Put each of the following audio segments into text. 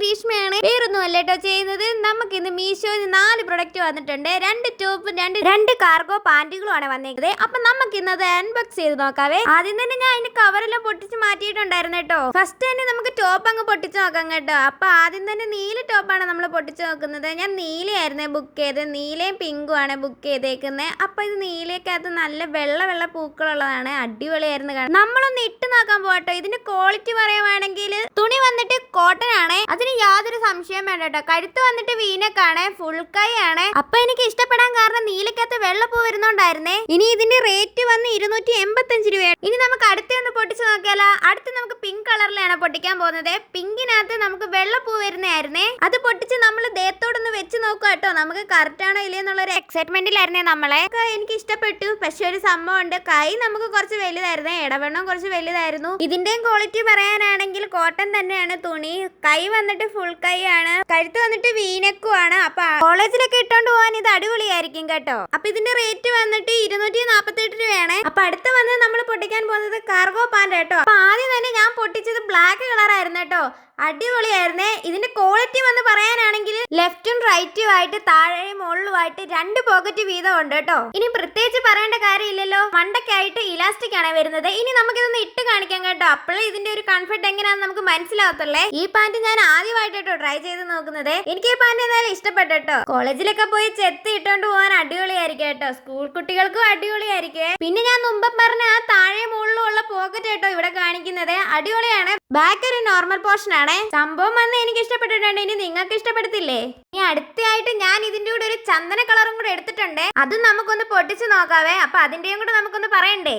ഗ്രീഷ്മയാണ്. വേറൊന്നുമല്ല കേട്ടോ ചെയ്യുന്നത്. നമുക്ക് ഇന്ന് മീഷോയിൽ 4 പ്രൊഡക്റ്റ് വന്നിട്ടുണ്ട്. 2 ടോപ്പും 2 കാർഗോ പാന്റുകളുമാണ് വന്നേക്കുന്നത്. അപ്പൊ നമുക്ക് ഇന്നത് അൺബോക്സ് ചെയ്ത് നോക്കാവേ. ആദ്യം തന്നെ ഞാൻ അതിന്റെ കവറെല്ലാം പൊട്ടിച്ച് മാറ്റിയിട്ടുണ്ടായിരുന്നു കേട്ടോ. ഫസ്റ്റ് തന്നെ നമുക്ക് ടോപ്പ് അങ്ങ് പൊട്ടിച്ച് നോക്കാം കേട്ടോ. അപ്പൊ ആദ്യം തന്നെ നീല ടോപ്പാണ് നമ്മൾ പൊട്ടിച്ച് നോക്കുന്നത്. ഞാൻ നീലയായിരുന്നു ബുക്ക് ചെയ്ത്. നീലയും പിങ്കും ആണ് ബുക്ക് ചെയ്തേക്കുന്നത്. അപ്പൊ ഇത് നീലയ്ക്കകത്ത് നല്ല വെള്ള പൂക്കളുള്ളതാണ്. അടിപൊളിയായിരുന്നു കാണാൻ. നമ്മളൊന്ന് ഇട്ട് നോക്കാൻ പോട്ടോ. ഇതിന്റെ ക്വാളിറ്റി പറയുവാണെങ്കിൽ തുണി വന്നിട്ട് കോട്ടൺ ആണ്. അതിന് യാതൊരു സംശയം വേണ്ട കേട്ടോ. കഴുത്ത് വന്നിട്ട് വീനക്കാണ്, ഫുൾ കൈ ആണ്. അപ്പൊ എനിക്ക് ഇഷ്ടപ്പെടാൻ കാരണം നീലക്കകത്ത് വെള്ളപ്പൂ വരുന്നോണ്ടായിരുന്നേ. ഇനി ഇതിന്റെ റേറ്റ് വന്ന് 285 രൂപയാണ്. ഇനി നമുക്ക് അടുത്തൊന്ന് പൊട്ടിച്ച് നോക്കിയാലോ. അടുത്ത് നമുക്ക് പിങ്ക് കളറിലാണ് പൊട്ടിക്കാൻ പോകുന്നത്. പിങ്കിനകത്ത് നമുക്ക് വെള്ളപ്പൂ വരുന്നതായിരുന്നേ. അത് പൊട്ടിച്ച് നമ്മൾ ദേഹത്തോടൊന്ന് വെച്ച് നോക്കുക കേട്ടോ. നമുക്ക് കറക്റ്റ് ആണോ ഇല്ലെന്നുള്ളൊരു എക്സൈറ്റ്മെന്റിലായിരുന്നേ നമ്മളെ. എനിക്ക് ഇഷ്ടപ്പെട്ടു. പക്ഷെ ഒരു സംഭവം ഉണ്ട്. കൈ നമുക്ക് കുറച്ച് വലുതായിരുന്നേ. ഇടവണ്ണം കുറച്ച് വലുതായിരുന്നു. ഇതിന്റെയും ക്വാളിറ്റി പറയാനാണെങ്കിൽ കോട്ടൺ തന്നെയാണ് തുണി. കൈ വന്നിട്ട് ഫുൾ കൈ ആണ്. കഴുത്ത് വന്നിട്ട് വീനക്കുമാണ്. അപ്പൊ കോളേജിലൊക്കെ ഇട്ടോണ്ട് പോകാൻ ഇത് അടിപൊളിയായിരിക്കും കേട്ടോ. അപ്പൊ ഇതിന്റെ റേറ്റ് വന്നിട്ട് 248 രൂപയാണ്. അപ്പൊ അടുത്ത് വന്ന് നമ്മൾ പൊട്ടിക്കാൻ പോകുന്നത് കാർഗോ പാന്റ് കേട്ടോ. അപ്പൊ ആദ്യം തന്നെ ഞാൻ പൊട്ടിച്ചത് ബ്ലാക്ക് കളർ ആയിരുന്നു കേട്ടോ. അടിപൊളിയായിരുന്നേ. ഇതിന്റെ ക്വാളിറ്റി വന്ന് പറയാനാണെങ്കിൽ ലെഫ്റ്റും റൈറ്റും ആയിട്ട് താഴെയും മുകളിലുമായിട്ട് 2 പോക്കറ്റ് വീതം ഉണ്ട് കേട്ടോ. ഇനി പ്രത്യേകിച്ച് പറയേണ്ട കാര്യമില്ലല്ലോ. മണ്ടയ്ക്കായിട്ട് ഇലാസ്റ്റിക് ആണ് വരുന്നത്. ഇനി നമുക്കിതൊന്ന് ഇട്ട് കാണിക്കാം കേട്ടോ. അപ്പോഴേ ഇതിന്റെ ഒരു കംഫർട്ട് എങ്ങനെയാണെന്ന് നമുക്ക് മനസ്സിലാവത്തുള്ളേ. ഈ പാന്റ് ഞാൻ ആദ്യമായിട്ടോ ട്രൈ ചെയ്ത് നോക്കുന്നത്. എനിക്ക് ഈ പാന്റ് എന്തായാലും ഇഷ്ടപ്പെട്ടു കേട്ടോ. കോളേജിലൊക്കെ പോയി ചെത്തി ഇട്ടോണ്ട് പോകാൻ അടിപൊളിയായിരിക്കും കേട്ടോ. സ്കൂൾ കുട്ടികൾക്കും അടിപൊളിയായിരിക്കും. പിന്നെ ഞാൻ മുമ്പ് പറഞ്ഞ ആ താഴെ മുകളിലും ഉള്ള പോക്കറ്റ് കേട്ടോ ഇവിടെ കാണിക്കുന്നത്. അടിപൊളിയാണ്. ബാക്ക് ഒരു നോർമൽ പോർഷൻ ആണ്. സംഭവം വന്ന് എനിക്ക് ഇഷ്ടപ്പെട്ടിട്ടുണ്ട്. ഇനി നിങ്ങൾക്ക് ഇഷ്ടപ്പെടത്തില്ലേ? ഇനി അടുത്തായിട്ട് ഞാൻ ഇതിന്റെ കൂടെ ഒരു ചന്ദന കളറും കൂടെ എടുത്തിട്ടുണ്ട്. അതും നമുക്കൊന്ന് പൊട്ടിച്ച് നോക്കാവേ. അപ്പൊ അതിന്റെയും കൂടെ നമുക്കൊന്ന് പറയണ്ടേ.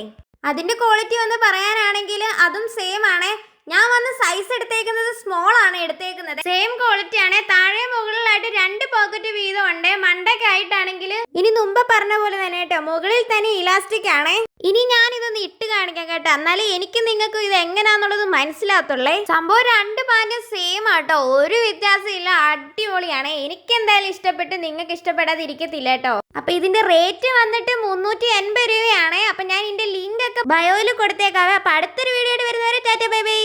അതിന്റെ ക്വാളിറ്റി വന്ന് പറയാനാണെങ്കിൽ അതും സെയിം ആണ്. ഞാൻ വന്ന് സൈസ് എടുത്തേക്കുന്നത് സ്മോൾ ആണ് എടുത്തേക്കുന്നത്. സെയിം ക്വാളിറ്റി ആണ്. താഴെ മുകളിലായിട്ട് 2 പോക്കറ്റ് വീതം ഉണ്ട്. മണ്ടയ്ക്കായിട്ടാണെങ്കിൽ ഇനി മുമ്പ് പറഞ്ഞ പോലെ തന്നെ കേട്ടോ. മുകളിൽ തന്നെ ഇലാസ്റ്റിക് ആണ്. ഇനി ഞാൻ ഇതൊന്ന് ഇട്ട് കാണിക്കാം കേട്ടോ. എന്നാലേ എനിക്ക് നിങ്ങൾക്ക് ഇത് എങ്ങനെയാന്നുള്ളത് മനസ്സിലാകത്തുള്ളേ. സംഭവം 2 പാന്റും സെയിം ആട്ടോ. ഒരു വ്യത്യാസം ഇല്ല. അടിപൊളിയാണ്. എനിക്ക് എന്തായാലും ഇഷ്ടപ്പെട്ട്. നിങ്ങൾക്ക് ഇഷ്ടപ്പെടാതിരിക്കത്തില്ല കേട്ടോ. അപ്പൊ ഇതിന്റെ റേറ്റ് വന്നിട്ട് 380 രൂപയാണ്. അപ്പൊ ഞാൻ ഇതിന്റെ ലിങ്ക് ഒക്കെ ബയോയിൽ കൊടുത്തേക്കാവേ. അപ്പൊ അടുത്തൊരു വീഡിയോ ആയിട്ട് വരുന്നവരെ ടാറ്റ ബൈ ബൈ.